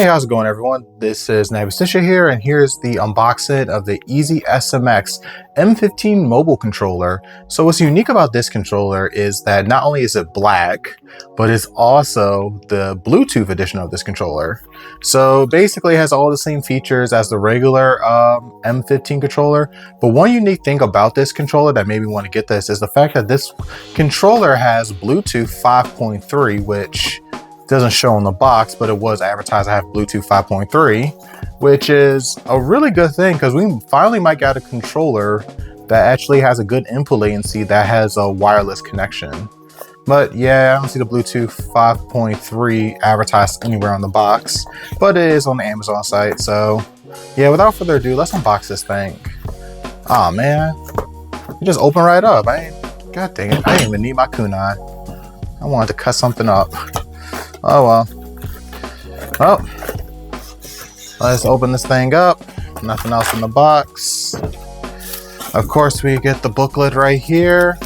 Hey, how's it going, everyone? This is Nabistisha here, and here's the unboxing of the EasySMX M15 mobile controller. So what's unique about this controller is that not only is it black, but it's also the Bluetooth edition of this controller. So basically it has all the same features as the regular M15 controller, but one unique thing about this controller that made me want to get this is the fact that this controller has Bluetooth 5.3, which doesn't show on the box, but it was advertised I have Bluetooth 5.3, which is a really good thing because we finally might get a controller that actually has a good input latency that has a wireless connection. But yeah, I don't see the Bluetooth 5.3 advertised anywhere on the box, but it is on the Amazon site. So yeah, without further ado, let's unbox this thing. Oh man, it just opened right up. God dang it, I didn't even need my kunai. I wanted to cut something up. Oh well. Well, let's open this thing up. Nothing else in the box. Of course, we get the booklet right here.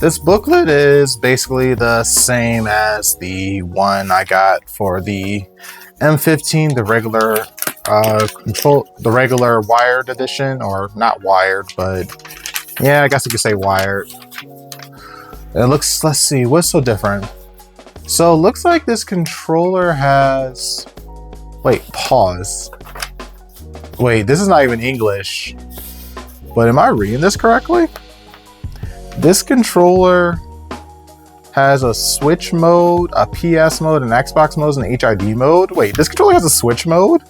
This booklet is basically the same as the one I got for the M15, the regular the regular wired edition, or not wired, but yeah, I guess you could say wired. It looks, let's see, what's so different? So it looks like this controller has, wait, pause. Wait, this is not even English, but am I reading this correctly? This controller has a switch mode, a PS mode, an Xbox mode, and an HID mode. Wait, this controller has a switch mode?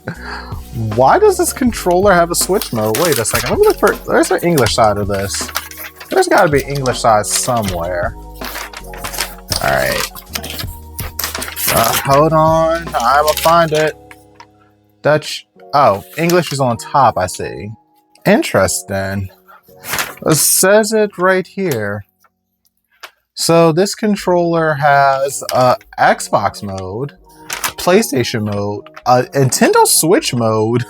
Why does this controller have a switch mode? Wait a second, let me look for, there's the English side of this. There's gotta be English side somewhere. All right. Hold on, I will find it. Dutch, oh, English is on top, I see. Interesting. It says it right here. So this controller has Xbox mode, PlayStation mode, Nintendo Switch mode.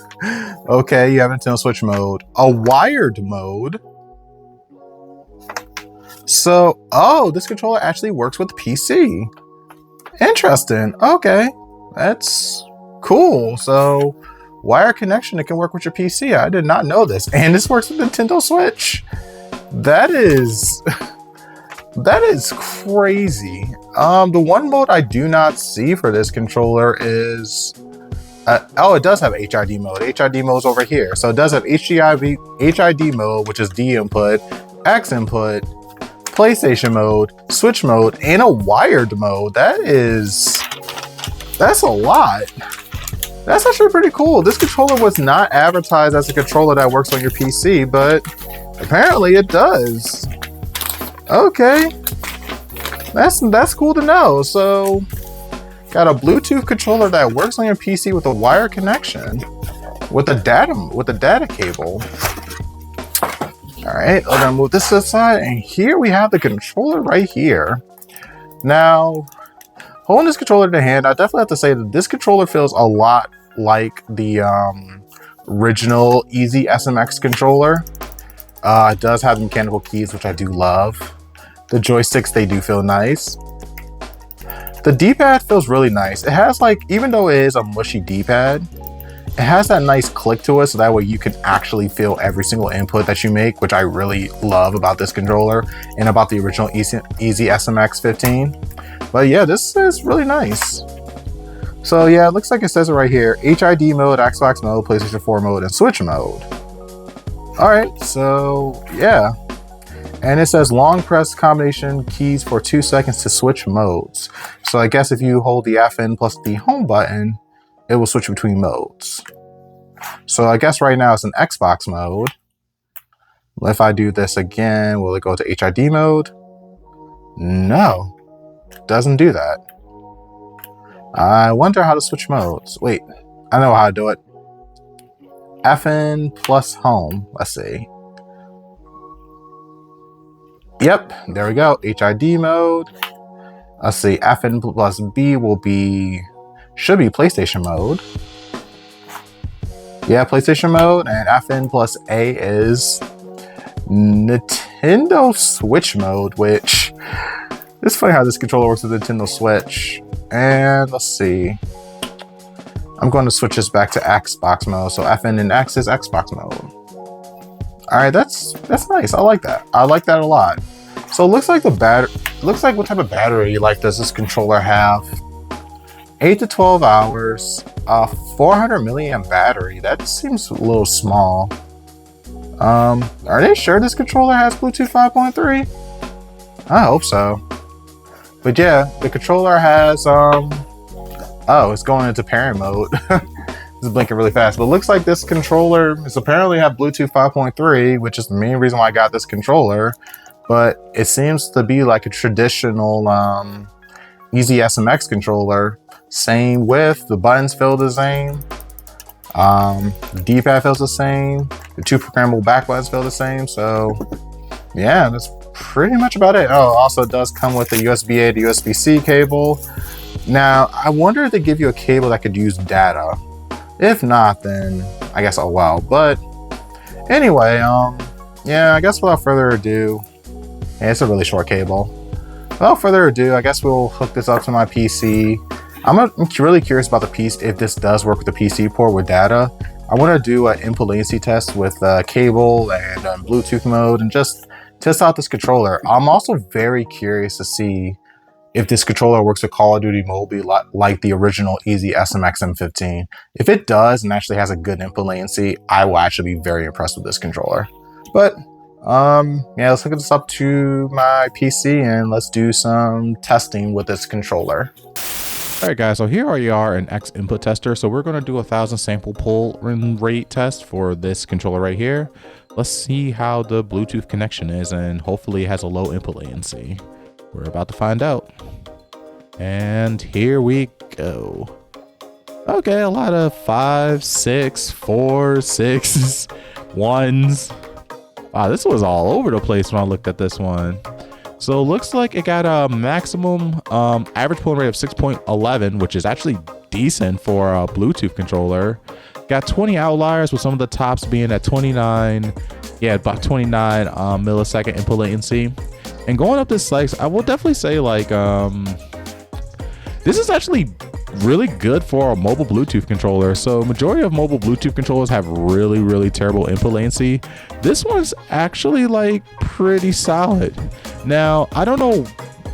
Okay, you have Nintendo Switch mode, a wired mode. So, oh, this controller actually works with PC. Interesting. Okay, that's cool. So wire connection, it can work with your PC. I did not know this. And this works with Nintendo Switch. That is crazy. The one mode I do not see for this controller is oh, it does have HID mode. HID mode is over here. So it does have HID mode, which is D input, X input, PlayStation mode, Switch mode, and a wired mode. That's a lot. That's actually pretty cool. This controller was not advertised as a controller that works on your PC, but apparently it does. Okay, that's cool to know. So, got a Bluetooth controller that works on your PC with a wire connection, with a data cable. All right, we're gonna move this to the side, and here we have the controller right here. Now, holding this controller in the hand, I definitely have to say that this controller feels a lot like the original EasySMX controller. It does have mechanical keys, which I do love. The joysticks, they do feel nice. The D-pad feels really nice. It has, like, even though it is a mushy D-pad, it has that nice click to it, so that way you can actually feel every single input that you make, which I really love about this controller and about the original EasySMX 15. But yeah, this is really nice. So yeah, it looks like it says it right here: HID mode, Xbox mode, PlayStation 4 mode, and Switch mode. All right, so yeah. And it says long press combination keys for 2 seconds to switch modes. So I guess if you hold the FN plus the home button, it will switch between modes. So I guess right now it's an Xbox mode. If I do this again, will it go to HID mode? No, doesn't do that. I wonder how to switch modes. Wait, I know how to do it. FN plus home, let's see. Yep, there we go, HID mode. Let's see, FN plus B should be PlayStation mode. Yeah, PlayStation mode, and FN plus A is Nintendo Switch mode, which it's funny how this controller works with Nintendo Switch. And let's see. I'm going to switch this back to Xbox mode. So FN and X is Xbox mode. All right, that's nice. I like that. I like that a lot. So it looks like what type of battery like does this controller have? 8 to 12 hours, 400 milliamp battery. That seems a little small. Are they sure this controller has Bluetooth 5.3? I hope so. But yeah, the controller has, oh, it's going into parent mode. It's blinking really fast, but it looks like this controller is apparently have Bluetooth 5.3, which is the main reason why I got this controller. But it seems to be like a traditional EasySMX controller. Same width, the buttons feel the same. The D-pad feels the same. The 2 programmable back buttons feel the same. So yeah, that's pretty much about it. Oh, also it does come with a USB-A to USB-C cable. Now, I wonder if they give you a cable that could use data. If not, then I guess oh well. But anyway, yeah, I guess without further ado, yeah, it's a really short cable. Without further ado, I guess we'll hook this up to my PC. I'm really curious about the piece if this does work with the PC port with data. I want to do an input latency test with cable and Bluetooth mode and just test out this controller. I'm also very curious to see if this controller works with Call of Duty Mobile like the original EasySMX M15. If it does and actually has a good input latency, I will actually be very impressed with this controller. But yeah, let's hook this up to my PC and let's do some testing with this controller. All right, guys, so here you are in X input tester. So we're going to do 1,000 sample pull rate test for this controller right here. Let's see how the Bluetooth connection is, and hopefully it has a low input latency. We're about to find out. And here we go. Okay, a lot of 5, 6, 4, 6s, 1s. Wow, this was all over the place when I looked at this one. So it looks like it got a maximum average pulling rate of 6.11, which is actually decent for a Bluetooth controller. Got 20 outliers with some of the tops being at 29, yeah, about 29 millisecond input latency. And going up this slice, I will definitely say like, this is actually really good for a mobile Bluetooth controller. So majority of mobile Bluetooth controllers have really terrible input latency. This one's actually like pretty solid. Now, I don't know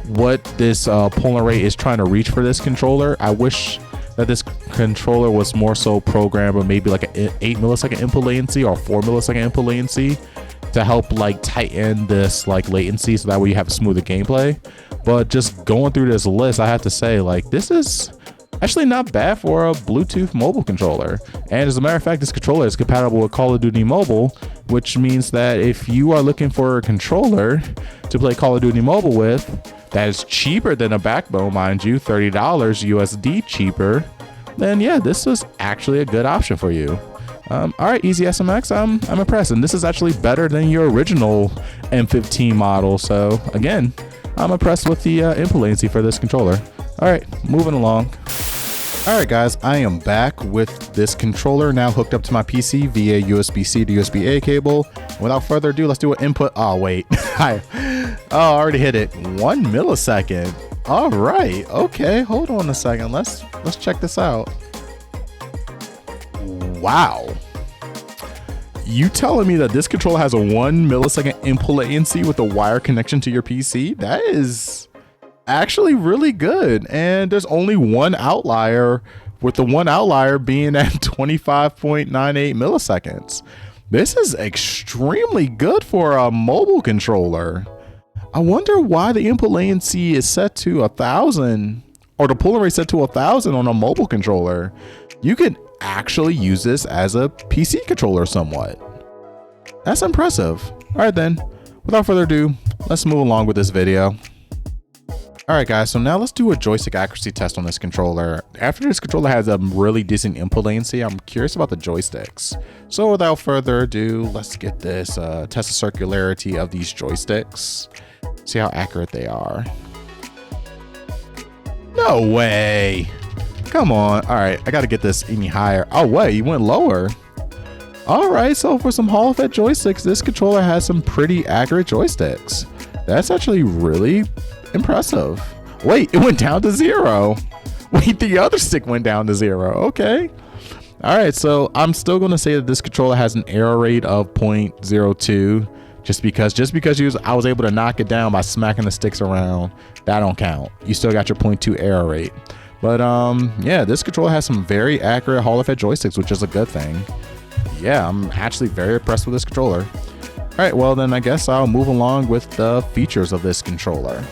what this pulling rate is trying to reach for this controller. I wish that this controller was more so programmed with maybe like an 8 millisecond input latency or 4 millisecond input latency to help like tighten this like latency so that way you have a smoother gameplay. But just going through this list, I have to say like this is actually not bad for a Bluetooth mobile controller. And as a matter of fact, this controller is compatible with Call of Duty Mobile, which means that if you are looking for a controller to play Call of Duty Mobile with that is cheaper than a backbone, mind you, $30 USD cheaper, then yeah, this is actually a good option for you. All right, EasySMX, I'm impressed, and this is actually better than your original M15 model. So again, I'm impressed with the input latency for this controller. All right, moving along. All right, guys, I am back with this controller now hooked up to my PC via USB-C to USB-A cable. Without further ado, let's do an input. Oh, wait. I already hit it. 1 millisecond. All right. Okay, hold on a second. Let's check this out. Wow. You telling me that this controller has a 1 millisecond input latency with a wire connection to your PC? That is actually really good. And there's only one outlier, with the one outlier being at 25.98 milliseconds. This is extremely good for a mobile controller. I wonder why the input latency is set to 1,000, or the pulling rate set to 1,000 on a mobile controller. You can actually use this as a PC controller somewhat. That's impressive. All right then, without further ado, let's move along with this video. All right, guys, so now let's do a joystick accuracy test on this controller. After this controller has a really decent input latency, I'm curious about the joysticks. So without further ado, let's get this, test the circularity of these joysticks. See how accurate they are. No way. Come on. All right, I got to get this any higher. Oh, wait, you went lower. All right, so for some Hall of Fame joysticks, this controller has some pretty accurate joysticks. That's actually really impressive. Wait, it went down to 0. Wait, the other stick went down to 0. Okay. All right, so I'm still going to say that this controller has an error rate of 0.02. Just because I was able to knock it down by smacking the sticks around, that don't count. You still got your 0.2 error rate. But yeah, this controller has some very accurate Hall effect joysticks, which is a good thing. Yeah, I'm actually very impressed with this controller. All right, well then I guess I'll move along with the features of this controller.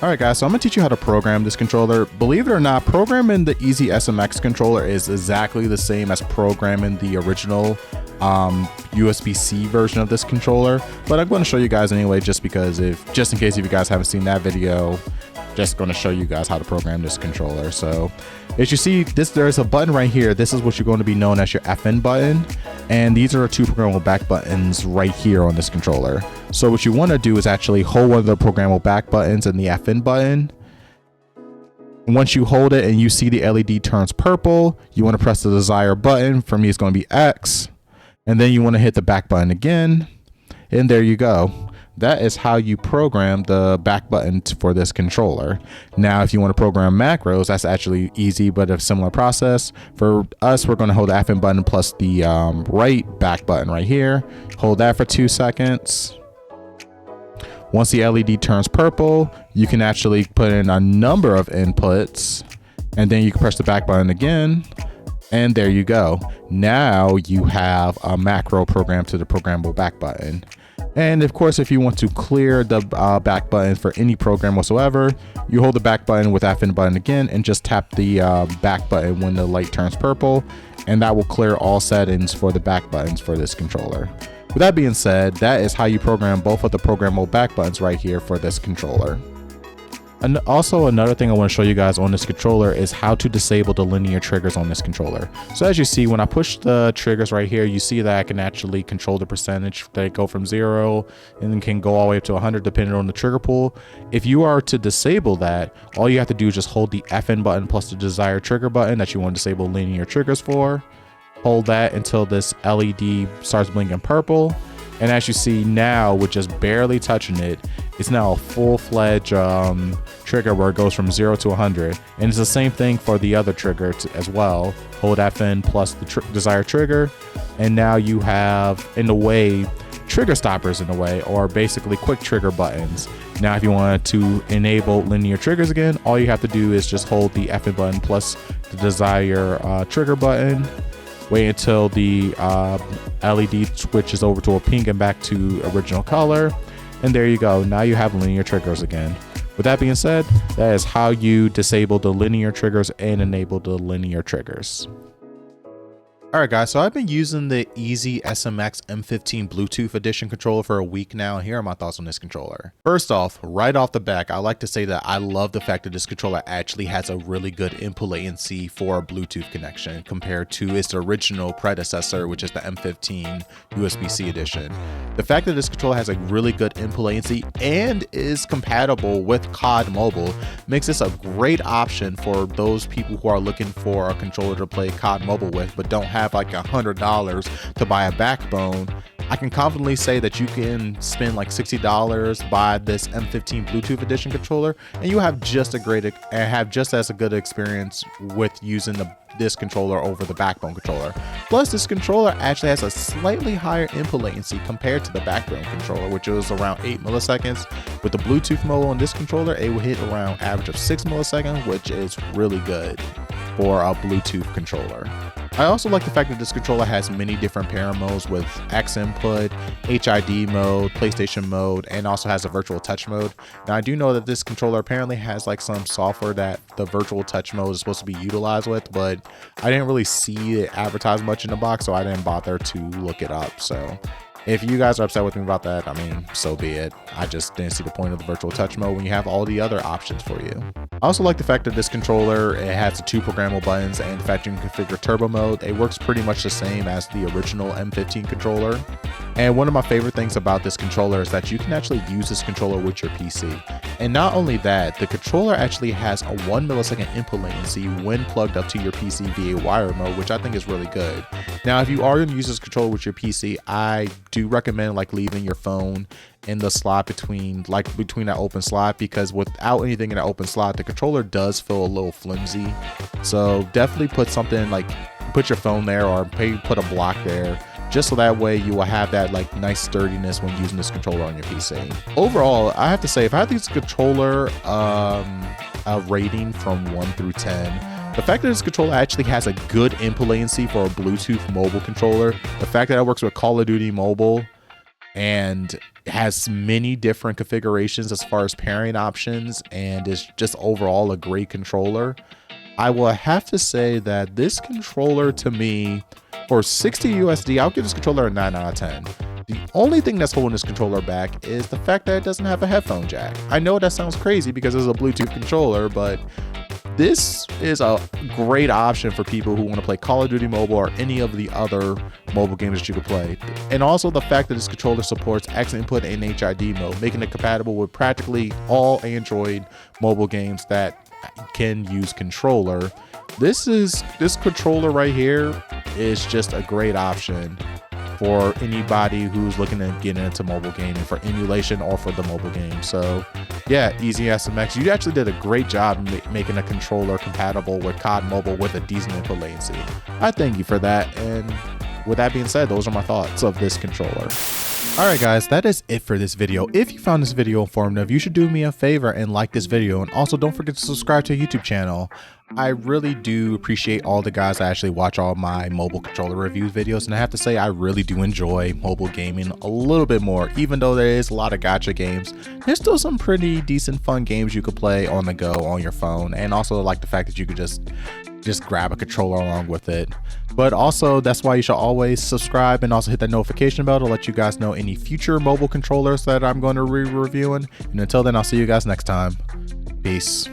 All right, guys, so I'm gonna teach you how to program this controller. Believe it or not, programming the EasySMX controller is exactly the same as programming the original USB-C version of this controller, but I'm going to show you guys anyway, just in case if you guys haven't seen that video, just going to show you guys how to program this controller. So as you see, there's a button right here. This is what you're going to be known as your FN button, and these are 2 programmable back buttons right here on this controller. So what you want to do is actually hold one of the programmable back buttons and the FN button. Once you hold it and you see the LED turns purple, you want to press the desired button. For me, it's going to be X. And then you want to hit the back button again, and there you go. That is how you program the back button for this controller. Now, if you want to program macros, that's actually easy, but a similar process. For us, we're going to hold the FN button plus the right back button right here. Hold that for 2 seconds. Once the LED turns purple, you can actually put in a number of inputs, and then you can press the back button again. And there you go. Now you have a macro program to the programmable back button. And of course, if you want to clear the back button for any program whatsoever, you hold the back button with FN button again and just tap the back button when the light turns purple, and that will clear all settings for the back buttons for this controller. With that being said, that is how you program both of the programmable back buttons right here for this controller. And also another thing I want to show you guys on this controller is how to disable the linear triggers on this controller. So as you see, when I push the triggers right here, you see that I can actually control the percentage. They go from 0 and then can go all the way up to 100 depending on the trigger pull. If you are to disable that, all you have to do is just hold the FN button plus the desired trigger button that you want to disable linear triggers for. Hold that until this LED starts blinking purple. And as you see now, with just barely touching it, it's now a full-fledged trigger where it goes from 0 to 100. And it's the same thing for the other trigger as well. Hold FN plus the desired trigger. And now you have, in a way, trigger stoppers in a way, or basically quick trigger buttons. Now, if you want to enable linear triggers again, all you have to do is just hold the FN button plus the desired trigger button. Wait until the LED switches over to a pink and back to original color. And there you go. Now you have linear triggers again. With that being said, that is how you disable the linear triggers and enable the linear triggers. Alright guys, so I've been using the EasySMX M15 Bluetooth edition controller for a week now, and here are my thoughts on this controller. First off, right off the back, I like to say that I love the fact that this controller actually has a really good input latency for a Bluetooth connection compared to its original predecessor, which is the M15 USB-C edition. The fact that this controller has a really good input latency and is compatible with COD Mobile makes this a great option for those people who are looking for a controller to play COD Mobile with but don't have like $100 to buy a backbone. I can confidently say that you can spend like $60, buy this M15 Bluetooth edition controller, and you have just as a good experience with using this controller over the backbone controller. Plus, this controller actually has a slightly higher input latency compared to the backbone controller, which was around 8 milliseconds. With the Bluetooth mode on this controller, it will hit around average of 6 milliseconds, which is really good for a Bluetooth controller. I also like the fact that this controller has many different parent modes with X input, HID mode, PlayStation mode, and also has a virtual touch mode. Now I do know that this controller apparently has like some software that the virtual touch mode is supposed to be utilized with, but I didn't really see it advertised much in the box, so I didn't bother to look it up. So if you guys are upset with me about that, I mean, so be it. I just didn't see the point of the virtual touch mode when you have all the other options for you. I also like the fact that this controller, it has the 2 programmable buttons, and the fact you can configure turbo mode. It works pretty much the same as the original M15 controller. And one of my favorite things about this controller is that you can actually use this controller with your PC. And not only that, the controller actually has a 1 millisecond input latency when plugged up to your PC via wire mode, which I think is really good. Now, if you are going to use this controller with your PC, I do recommend like leaving your phone in the slot between that open slot, because without anything in that open slot, the controller does feel a little flimsy. So definitely put your phone there, or put a block there, just so that way you will have that like nice sturdiness when using this controller on your PC. Overall, I have to say, if I had this controller a rating from 1 through 10, the fact that this controller actually has a good input latency for a Bluetooth mobile controller, the fact that it works with Call of Duty Mobile and has many different configurations as far as pairing options, and is just overall a great controller, I will have to say that this controller, to me, for 60 USD, I'll give this controller a 9 out of 10. The only thing that's holding this controller back is the fact that it doesn't have a headphone jack. I know that sounds crazy because it's a Bluetooth controller, but this is a great option for people who want to play Call of Duty Mobile or any of the other mobile games that you could play. And also the fact that this controller supports X input and HID mode, making it compatible with practically all Android mobile games that can use controller. This controller right here is just a great option for anybody who's looking to get into mobile gaming for emulation or for the mobile game. So yeah, EasySMX, you actually did a great job making a controller compatible with COD Mobile with a decent input latency. I thank you for that. And with that being said, those are my thoughts of this controller. Alright guys, that is it for this video. If you found this video informative, you should do me a favor and like this video, and also don't forget to subscribe to our YouTube channel. I really do appreciate all the guys that actually watch all my mobile controller reviews videos, and I have to say I really do enjoy mobile gaming a little bit more. Even though there is a lot of gacha games, there's still some pretty decent fun games you could play on the go on your phone, and also like the fact that you could just grab a controller along with it. But also, that's why you should always subscribe and also hit that notification bell to let you guys know any future mobile controllers that I'm going to be reviewing. And until then, I'll see you guys next time. Peace.